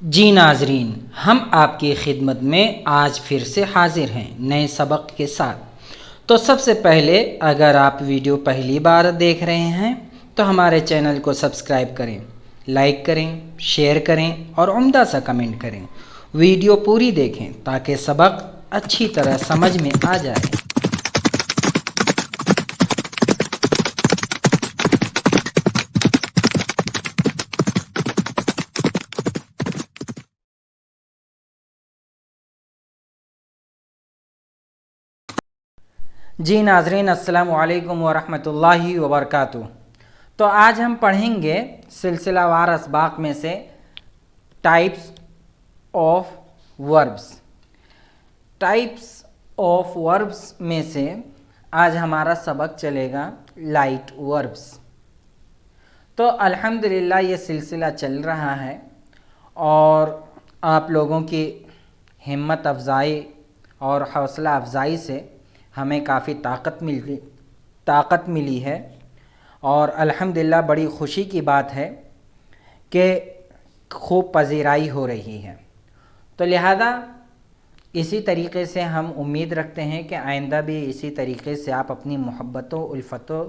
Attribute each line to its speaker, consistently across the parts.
Speaker 1: जी नाजरीन, हम आपकी खिदमत में आज फिर से हाजिर हैं नए सबक के साथ। तो सबसे पहले अगर आप वीडियो पहली बार देख रहे हैं तो हमारे चैनल को सब्सक्राइब करें, लाइक करें, शेयर करें और उम्दा सा कमेंट करें। वीडियो पूरी देखें ताकि सबक अच्छी तरह समझ में आ जाए। जी नाजरीन, अस्सलामु अलैकुम वरहमतुल्लाहि वबरकातुहू। तो आज हम पढ़ेंगे सिलसिलावार असबाक में से types of verbs. Types of verbs में से आज हमारा सबक चलेगा लाइट वर्ब्स। तो अल्हम्दुलिल्लाह ये सिलसिला चल रहा है और आप लोगों की हिम्मत अफजाई और हौसला अफजाई से हमें काफ़ी ताकत मिली है और अल्हम्दुलिल्लाह बड़ी ख़ुशी की बात है कि खूब पजीराई हो रही है। तो लिहाजा इसी तरीक़े से हम उम्मीद रखते हैं कि आइंदा भी इसी तरीक़े से आप अपनी मोहब्बतों उल्फ़तों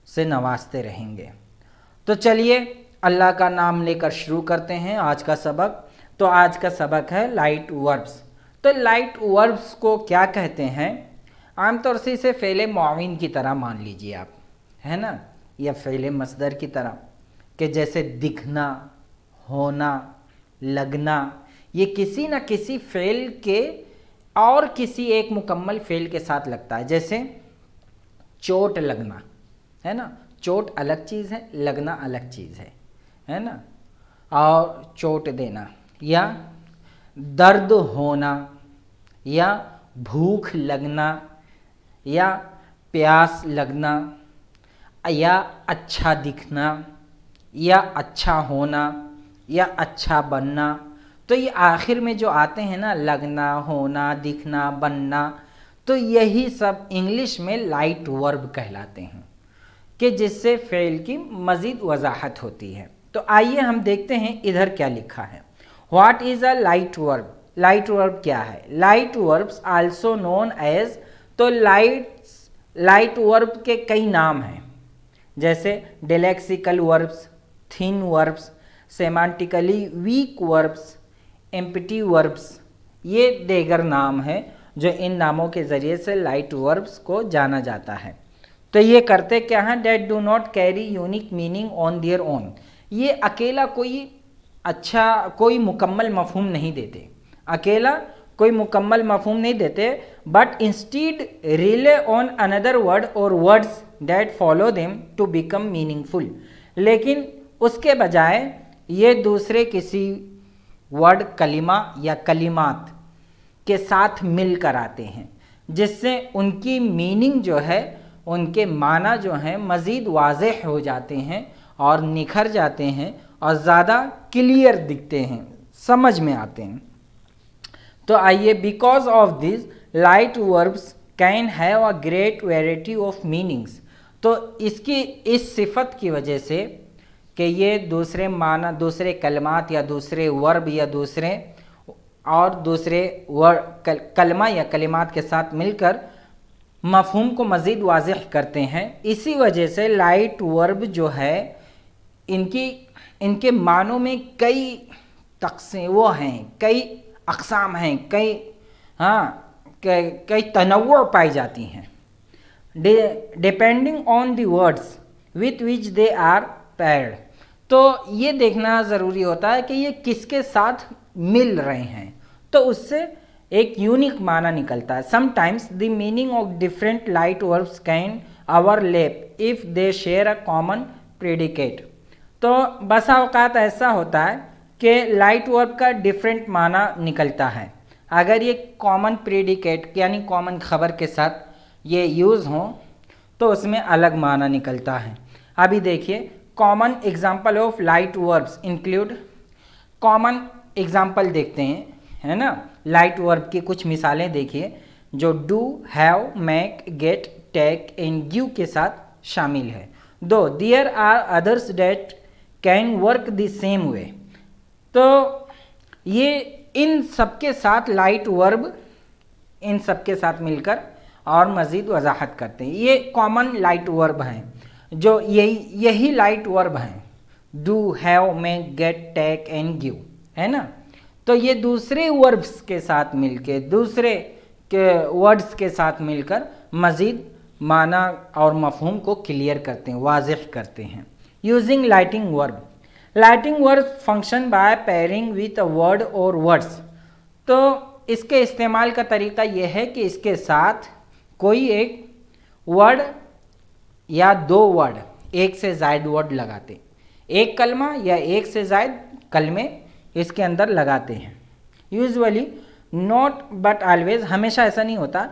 Speaker 1: से नवाजते रहेंगे। तो चलिए अल्लाह का नाम लेकर शुरू करते हैं आज का सबक। तो आज का सबक है लाइट वर्ब्स। तो लाइट वर्ब्स को क्या कहते हैं? आमतौर से इसे फ़ेले मुआविन की तरह मान लीजिए आप, है ना, या फ़ेले मसदर की तरह, कि जैसे दिखना, होना, लगना, ये किसी न किसी फ़ेल के और किसी एक मुकम्मल फ़ेल के साथ लगता है। जैसे चोट लगना, है ना, चोट अलग चीज़ है, लगना अलग चीज़ है ना। और चोट देना या दर्द होना या भूख लगना या प्यास लगना या अच्छा दिखना या अच्छा होना या अच्छा बनना। तो ये आखिर में जो आते हैं ना, लगना, होना, दिखना, बनना, तो यही सब इंग्लिश में लाइट वर्ब कहलाते हैं कि जिससे फ़ेल की मज़ीद वजाहत होती है। तो आइए हम देखते हैं इधर क्या लिखा है। What is a light verb? Light verb क्या है? Light verbs also known as, तो लाइट वर्ब के कई नाम हैं, जैसे delexical verbs, thin verbs, semantically weak verbs, empty verbs, ये देगर नाम हैं जो इन नामों के ज़रिए से लाइट वर्ब्स को जाना जाता है। तो ये करते क्या हैं? That do not carry unique meaning on their own. ये अकेला कोई मुकम्मल मफहूम नहीं देते, अकेला कोई मुकम्मल मफहूम नहीं देते, but instead rely on another word और words that follow them to become meaningful. लेकिन उसके बजाय ये दूसरे किसी वर्ड, कलिमा या कलिमात के साथ मिलकर आते हैं, जिससे उनकी मीनिंग जो है, उनके माना जो हैं मज़ीद वाज़ेह हो जाते हैं और निखर जाते हैं और ज़्यादा क्लियर दिखते हैं, समझ में आते हैं। तो आइए, because of this light verbs can have a great variety of meanings. तो इसकी इस सिफत की वजह से कि ये दूसरे माना, दूसरे कलमात या दूसरे वर्ब या दूसरे कलमा या कलिमात के साथ मिलकर मफहूम को मज़ीद वाज़ेह करते हैं। इसी वजह से लाइट वर्ब जो है, इनके मानों में कई कई अक़साम हैं, कई तनव्वुअ पाई जाती हैं, depending on the words with which they are paired. तो ये देखना ज़रूरी होता है कि ये किसके साथ मिल रहे हैं, तो उससे एक यूनिक माना निकलता है। Sometimes the meaning of different light verbs can overlap if they share a common predicate. तो बसा औक़ात ऐसा होता है कि लाइट वर्ब का डिफरेंट माना निकलता है अगर ये कॉमन प्रेडिकेट यानी कॉमन खबर के साथ ये यूज़ हों, तो उसमें अलग माना निकलता है। अभी देखिए, common example of light verbs include, common example देखते हैं, है ना, लाइट वर्ब की कुछ मिसालें देखिए जो do, have, make, get, take and give के साथ शामिल है। Though there are others that can work the same way. तो ये इन सबके साथ लाइट वर्ब इन सबके साथ मिलकर और मज़ीद वजाहत करते हैं। ये कॉमन लाइट वर्ब हैं, जो यही लाइट वर्ब हैं, do, have, make, get, take and give, है ना। तो ये दूसरे वर्ब्स के साथ मिलके, दूसरे के वर्ड्स के साथ मिलकर मज़ीद माना और मफहूम को क्लियर करते हैं, वाज़ेह करते हैं। Using lighting verb, lighting verb function by pairing with a word और वर्ड्स। तो इसके इस्तेमाल का तरीका यह है कि इसके साथ कोई एक वर्ड या दो वर्ड, एक से ज़ायद वर्ड लगाते, एक कलमा या एक से ज़ायद कलमे इसके अंदर लगाते हैं। यूजुअली, नॉट बट ऑलवेज, हमेशा ऐसा नहीं होता।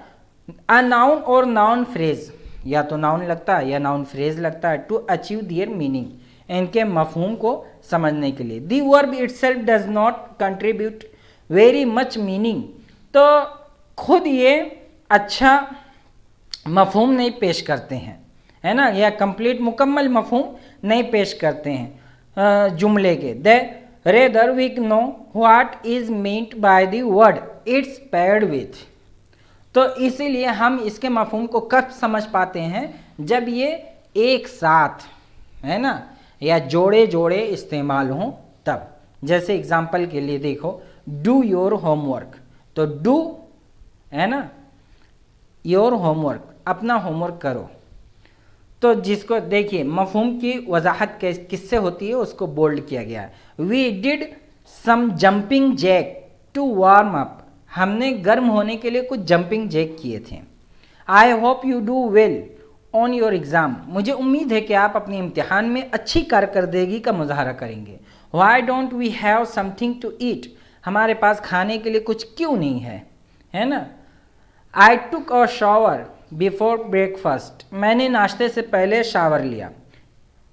Speaker 1: अ नाउन और नाउन फ्रेज, या तो नाउन लगता है या नाउन फ्रेज लगता है, टू अचीव दियर मीनिंग, इनके मफहूम को समझने के लिए। दी verb itself does not contribute very much meaning, तो खुद ये अच्छा मफहूम नहीं पेश करते हैं, है ना, या कंप्लीट मुकम्मल मफहूम नहीं पेश करते हैं जुमले के। They rather we know what is meant by the word it's paired with, तो इसीलिए हम इसके मफहूम को कब समझ पाते हैं, जब ये एक साथ, है ना, या जोड़े जोड़े इस्तेमाल हों तब। जैसे एग्जाम्पल के लिए देखो, डू योर होमवर्क, तो डू, है ना, योर होमवर्क, अपना होमवर्क करो। तो जिसको देखिए मफहूम की वजाहत किससे होती है, उसको बोल्ड किया गया है। We did some jumping jack to warm up, हमने गर्म होने के लिए कुछ जंपिंग जैक किए थे। I hope you do well on your exam, मुझे उम्मीद है कि आप अपने इम्तिहान में अच्छी कारकर्दगी का मुजाहरा करेंगे। Why don't we have something to eat, हमारे पास खाने के लिए कुछ क्यों नहीं है, है ना। I took a shower before breakfast, मैंने नाश्ते से पहले शावर लिया।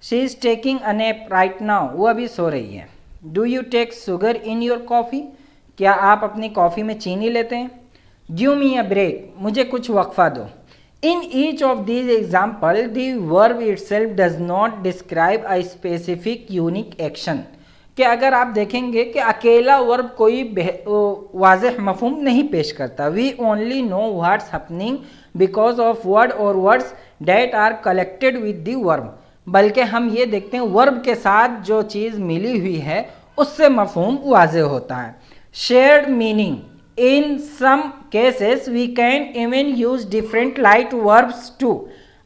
Speaker 1: She is taking a nap right now, वो अभी सो रही है। Do you take sugar in your coffee, क्या आप अपनी कॉफ़ी में चीनी लेते हैं। गिव मी अ ब्रेक, मुझे कुछ वक्फा दो। In each of these example the verb itself does not describe a specific unique action, कि अगर आप देखेंगे कि अकेला वर्ब कोई वाज़ेह मफहूम नहीं पेश करता। We only know what's happening because of word और words that are collected with the verb, बल्कि हम ये देखते हैं वर्ब के साथ जो चीज़ मिली हुई है उससे मफहूम वाज़ेह होता है। Shared meaning, in some cases we can even use different light verbs to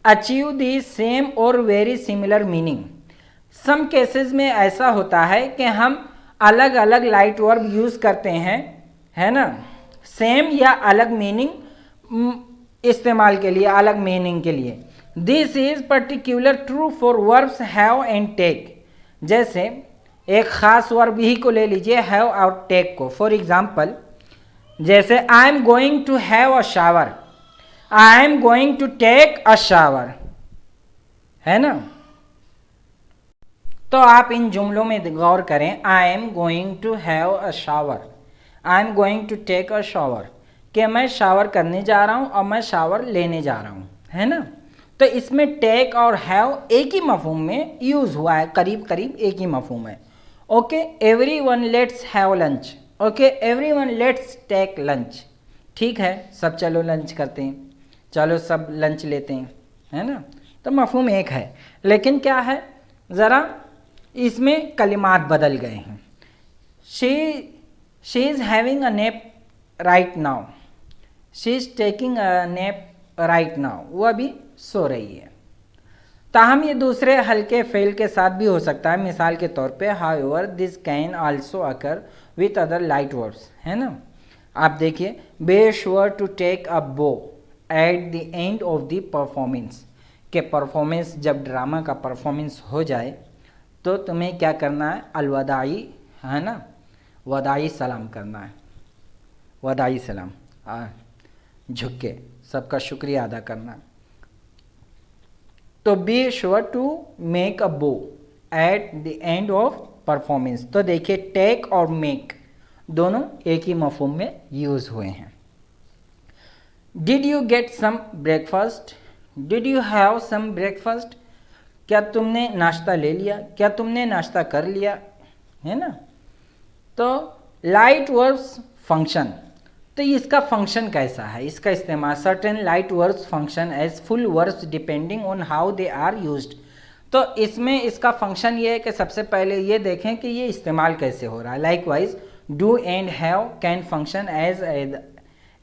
Speaker 1: achieve the same or very similar meaning. some cases में ऐसा होता है कि हम अलग अलग लाइट वर्ब यूज़ करते हैं, है ना, सेम या अलग मीनिंग इस्तेमाल के लिए, अलग मीनिंग के लिए। This is particular true for verbs have and take, जैसे एक ख़ास वर्ब ही को ले लीजिए, हैव और टेक को। फॉर एग्जाम्पल, जैसे I am going to have a shower, I am going to take a shower, है ना। तो आप इन जुमलों में गौर करें, I am going to have a shower, I am going to take a shower, कि मैं शावर करने जा रहा हूँ और मैं शावर लेने जा रहा हूँ, है ना। तो इसमें टेक और हैव एक ही मफहूम में यूज़ हुआ है, करीब करीब एक ही मफहूम है। Okay, everyone let's have lunch, okay, everyone let's take lunch, ठीक है, सब चलो लंच करते हैं, चलो सब लंच लेते हैं, है ना। तो मफहूम एक है, लेकिन क्या है, ज़रा इसमें कलिमात बदल गए हैं। She is having a nap right now, she is taking a nap right now, वो अभी सो रही है। ताहम ये दूसरे हल्के फेल के साथ भी हो सकता है। मिसाल के तौर पे, however this can also occur with other light words, है ना। आप देखिए, be sure to take a bow at the end of the performance, के परफॉर्मेंस, जब ड्रामा का परफॉर्मेंस हो जाए तो तुम्हें क्या करना है, अलवदाई, है ना, वदाई सलाम करना है, वदाई सलाम, झुक के सबका शुक्रिया अदा करना है। तो be sure to make a bow at the end of performance, तो देखिए टेक और मेक दोनों एक ही मफहूम में यूज़ हुए हैं। Did you get some breakfast, did you have some breakfast, क्या तुमने नाश्ता ले लिया, क्या तुमने नाश्ता कर लिया, है ना। तो लाइट वर्ब्स फंक्शन, तो इसका फंक्शन कैसा है, इसका इस्तेमाल certain light verbs function as full verbs depending on how they are used. तो इसमें इसका फंक्शन ये है कि सबसे पहले ये देखें कि ये इस्तेमाल कैसे हो रहा है। Likewise do and have can function as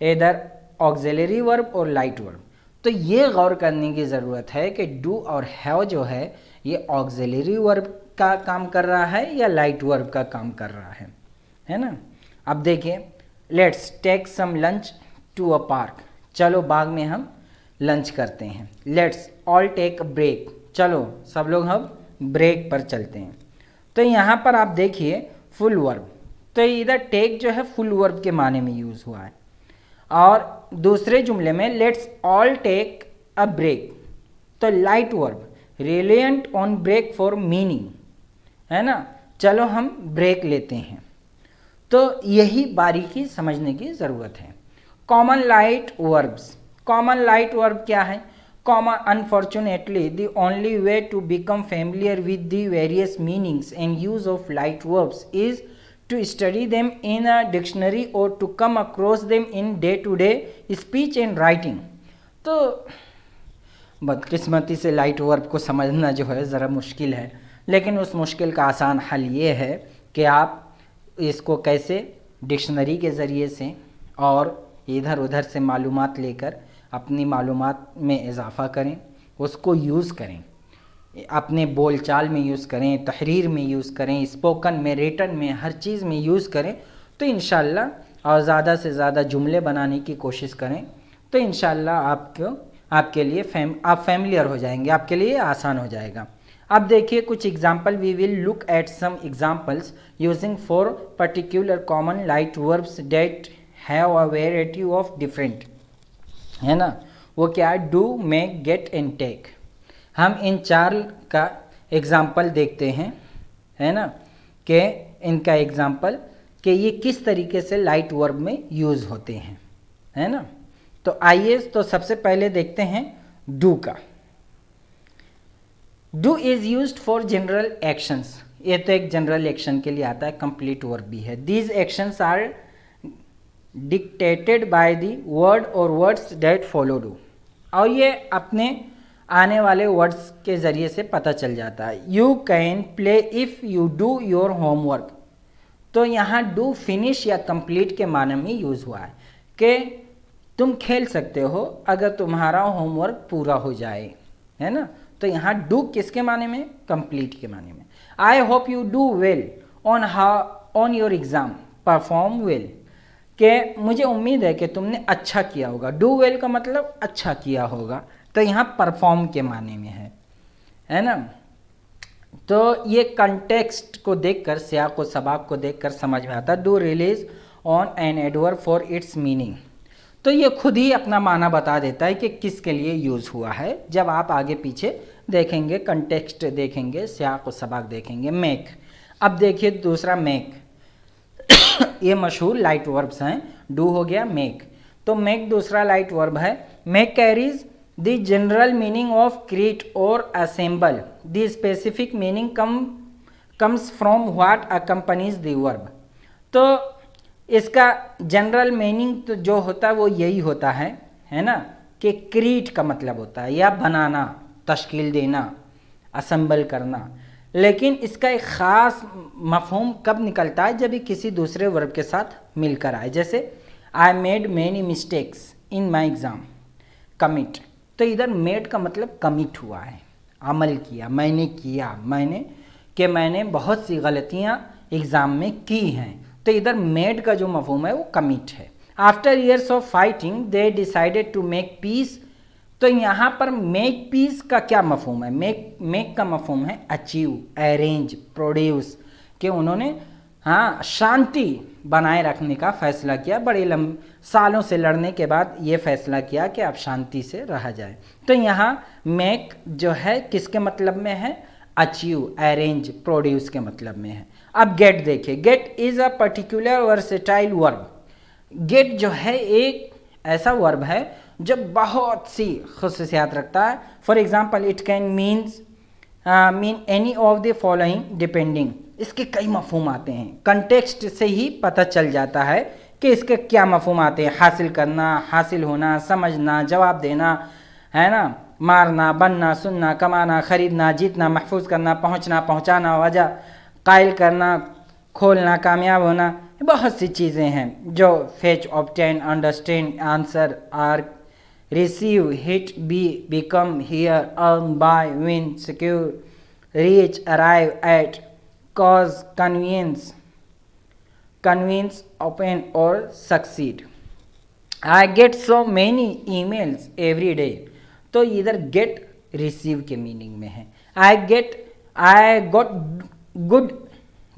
Speaker 1: either auxiliary verb और लाइट वर्ब। तो ये गौर करने की ज़रूरत है कि डू और हैव जो है ये ऑक्सिलरी वर्ब का काम कर रहा है या लाइट वर्ब का काम कर रहा है ना। अब देखिए, let's take some lunch to a park, चलो बाग में हम लंच करते हैं। Let's all take a break, चलो सब लोग हम ब्रेक पर चलते हैं। तो यहाँ पर आप देखिए फुल वर्ब, तो इधर टेक जो है फुल वर्ब के माने में यूज़ हुआ है। और दूसरे जुमले में let's all take a break, तो light verb relevant on break for meaning, है ना, चलो हम ब्रेक लेते हैं। तो यही बारीकी समझने की ज़रूरत है। Common light verbs, common light verb क्या है? Common unfortunately the only way to become familiar with the various meanings and use of light verbs is to study them in a dictionary or to come across them in day-to-day speech and writing। तो बदकिस्मती से light verb को समझना जो है ज़रा मुश्किल है, लेकिन उस मुश्किल का आसान हल ये है कि आप इसको कैसे डिक्शनरी के ज़रिए से और इधर उधर से मालूमात लेकर अपनी मालूमात में इजाफ़ा करें, उसको यूज़ करें, अपने बोलचाल में यूज़ करें, तहरीर में यूज़ करें, स्पोकन में, रिटन में, हर चीज़ में यूज़ करें। तो इंशाअल्लाह और ज़्यादा से ज़्यादा जुमले बनाने की कोशिश करें, तो इंशाअल्लाह आपके लिए आप फैमिलियर हो जाएंगे, आपके लिए आसान हो जाएगा। अब देखिए कुछ example, we will look at some examples using for particular common light verbs that have a variety of different, है ना। वो क्या है? Do, make, get and take. हम इन चार का एग्ज़ाम्पल देखते हैं, है ना, कि इनका एग्ज़ाम्पल कि ये किस तरीके से लाइट वर्ब में यूज़ होते हैं, है ना। तो आइए तो सबसे पहले देखते हैं डू का। Do is used for general actions, ये तो एक जनरल एक्शन के लिए आता है, कंप्लीट वर्ब भी है। These actions are dictated by the word और वर्ड्स डेट फॉलो डू, और ये अपने आने वाले वर्ड्स के ज़रिए से पता चल जाता है। You can play if you do your homework, तो यहाँ डू फिनिश या कंप्लीट के माने में यूज़ हुआ है कि तुम खेल सकते हो अगर तुम्हारा होमवर्क पूरा हो जाए, है ना। तो यहाँ डू किसके माने में? कंप्लीट के माने में। I hope you do well on your exam, perform well, कि मुझे उम्मीद है कि तुमने अच्छा किया होगा। डू वेल का मतलब अच्छा किया होगा, तो यहाँ परफॉर्म के माने में है ना। तो ये कंटेक्स्ट को देखकर, सियाक व सबाक को देखकर समझ में आता है। Do release on an adverb for its meaning, तो ये खुद ही अपना माना बता देता है कि किसके लिए यूज़ हुआ है। जब आप आगे पीछे देखेंगे, कंटेक्स्ट देखेंगे, सियाक व सबाक देखेंगे। मेक, अब देखिए दूसरा मेक, ये मशहूर लाइट वर्ब्स हैं। डू हो गया, मेक, तो मेक दूसरा लाइट वर्ब है। Make carries the general meaning of create or assemble, the specific meaning comes from what accompanies the verb। तो इसका जनरल मीनिंग तो जो होता है वो यही होता है ना, कि क्रिएट का मतलब होता है या बनाना, तश्कील देना, असेंबल करना। लेकिन इसका एक ख़ास मफ़हूम कब निकलता है? जब ये किसी दूसरे वर्ब के साथ मिलकर आए। जैसे I made many mistakes in my exam, commit, तो इधर मेड का मतलब कमिट हुआ है, अमल किया, मैंने किया, मैंने बहुत सी गलतियां एग्ज़ाम में की हैं। तो इधर मेड का जो मफहूम है वो कमिट है। After years of fighting they decided to make peace, तो यहाँ पर मेक पीस का क्या मफहूम है? मेक का मफहूम है अचीव, अरेंज, प्रोड्यूस, कि उन्होंने शांति बनाए रखने का फ़ैसला किया। बड़े सालों से लड़ने के बाद ये फ़ैसला किया कि अब शांति से रहा जाए। तो यहाँ मेक जो है किसके मतलब में है? अचीव, अरेंज, प्रोड्यूस के मतलब में है। अब गेट देखिए, get is a particular versatile verb. Get जो है एक ऐसा वर्ब है जो बहुत सी खुसूसियात रखता है। For example it can mean any of the following depending, इसके कई मफहूम आते हैं। कंटेक्स्ट से ही पता चल जाता है कि इसके क्या मफहूम आते हैं। हासिल करना, हासिल होना, समझना, जवाब देना, है ना, मारना, बनना, सुनना, कमाना, खरीदना, जीतना, महफूज करना, पहुंचना, पहुंचाना, वजह, कायल करना, खोलना, कामयाब होना, बहुत सी चीज़ें हैं जो fetch, obtain, understand, answer, are, receive, hit, be, become, hear, earn, buy, win, secure, reach, arrive at, cause, convince, open और succeed. I get so many emails every day. तो इधर गेट रिसीव के मीनिंग में है। I got good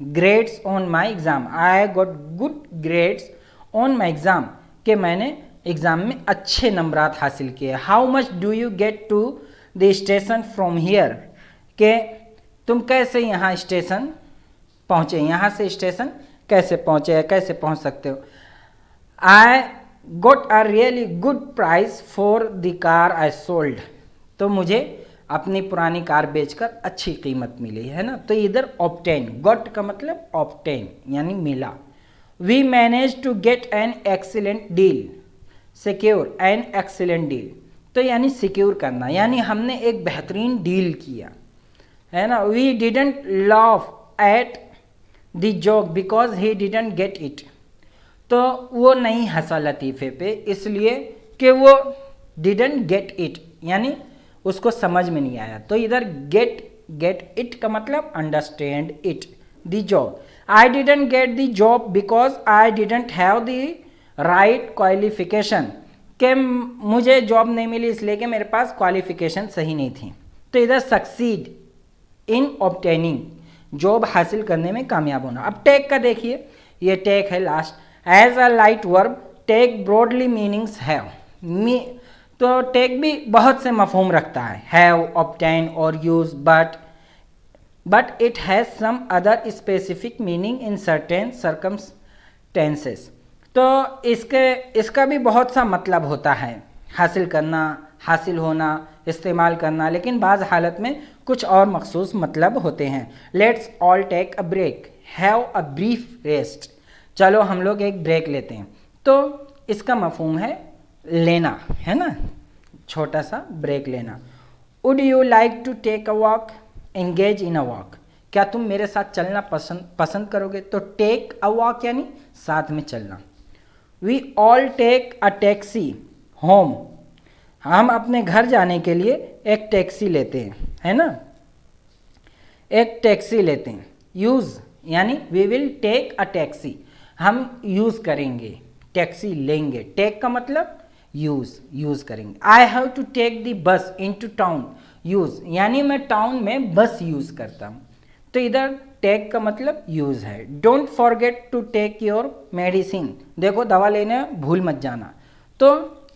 Speaker 1: grades on my exam. I got good grades on my exam, कि मैंने exam में अच्छे नंबरात हासिल किए। How much do you get to the station from here, के तुम कैसे यहाँ स्टेशन पहुँचे, यहाँ से स्टेशन कैसे पहुँचे, कैसे पहुँच सकते हो। I got a really good price for the car I sold. तो मुझे अपनी पुरानी कार बेचकर अच्छी कीमत मिली, है ना। तो इधर ऑब्टेन, गॉट का मतलब ऑब्टेन यानी मिला। We manage to get an excellent deal, secure an excellent deal, तो यानी सिक्योर करना, यानी हमने एक बेहतरीन डील किया, है ना। We didn't laugh at the joke because he didn't get it. तो वो नहीं हंसा लतीफ़े पे इसलिए कि वो डिडंट गेट इट यानी उसको समझ में नहीं आया। तो इधर गेट इट का मतलब understand it, the job. I didn't get the job because I didn't have the right qualification, कि मुझे जॉब नहीं मिली इसलिए कि मेरे पास क्वालिफिकेशन सही नहीं थी। तो इधर सक्सीड इन ऑब्टेनिंग, जॉब हासिल करने में कामयाब होना। अब टेक का देखिए, ये टेक है last. As a light verb take broadly meanings have, तो टेक भी बहुत से मफहूम रखता है, हैव, ऑब्टेन और use, but it has some other specific meaning in certain circumstances. तो इसका भी बहुत सा मतलब होता है, हासिल करना, हासिल होना, इस्तेमाल करना, लेकिन बाज़ हालत में कुछ और मखसूस मतलब होते हैं। Let's all take a break, have a brief rest, चलो हम लोग एक ब्रेक लेते हैं। तो इसका मफहूम है लेना, है ना, छोटा सा ब्रेक लेना। Would you like to take a walk, engage in a walk, क्या तुम मेरे साथ चलना पसंद करोगे। तो टेक अ वॉक यानी साथ में चलना। We all take a taxi home, हम अपने घर जाने के लिए एक टैक्सी लेते हैं, है ना, एक टैक्सी लेते हैं। यूज़ यानी we will take a taxi, हम यूज़ करेंगे, टैक्सी लेंगे। टेक का मतलब यूज़ करेंगे। I have to take the bus in to town, use यानी मैं टाउन में बस यूज़ करता हूँ। तो इधर टेक का मतलब यूज़ है। Don't forget to take your medicine, देखो दवा लेने भूल मत जाना। तो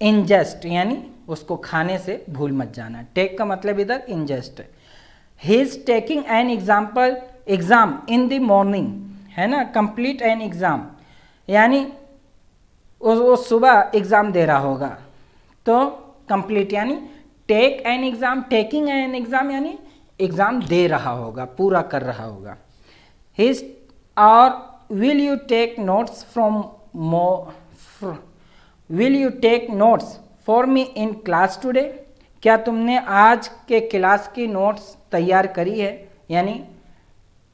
Speaker 1: इंजेस्ट यानी उसको खाने से भूल मत जाना। टेक का मतलब इधर इंजेस्ट है। He is taking an exam in the morning, है ना, कंप्लीट एन एग्ज़ाम यानी वो सुबह एग्ज़ाम दे रहा होगा। तो कंप्लीट यानी take an exam, taking an exam यानी एग्ज़ाम दे रहा होगा, पूरा कर रहा होगा। हिज और will you take notes will you take notes for me in class today, क्या तुमने आज के क्लास की नोट्स तैयार करी है, यानी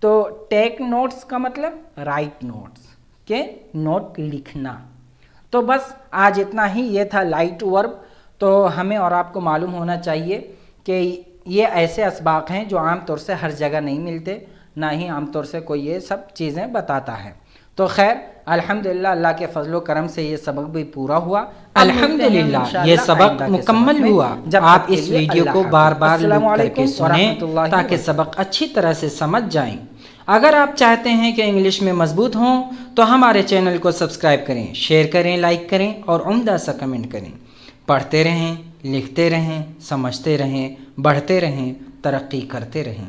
Speaker 1: तो टेक नोट्स का मतलब राइट नोट्स, के नोट लिखना। तो बस आज इतना ही, ये था लाइट वर्ब। तो हमें और आपको मालूम होना चाहिए कि ये ऐसे असबाक हैं जो आम तौर से हर जगह नहीं मिलते, ना ही आम तौर से कोई ये सब चीज़ें बताता है। तो खैर अल्हम्दुलिल्लाह अल्लाह के फजलो करम से ये सबक भी पूरा हुआ।
Speaker 2: अल्हम्दुलिल्लाह ये सबक मुकम्मल हुआ। जब आप इस वीडियो को बार बार लूप करके सुनें ताकि सबक अच्छी तरह से समझ जाएं। अगर आप चाहते हैं कि इंग्लिश में मजबूत हों तो हमारे चैनल को सब्सक्राइब करें, शेयर करें, लाइक करें और उम्दा सा कमेंट करें। पढ़ते रहें, लिखते रहें, समझते रहें, बढ़ते रहें, तरक्की करते रहें।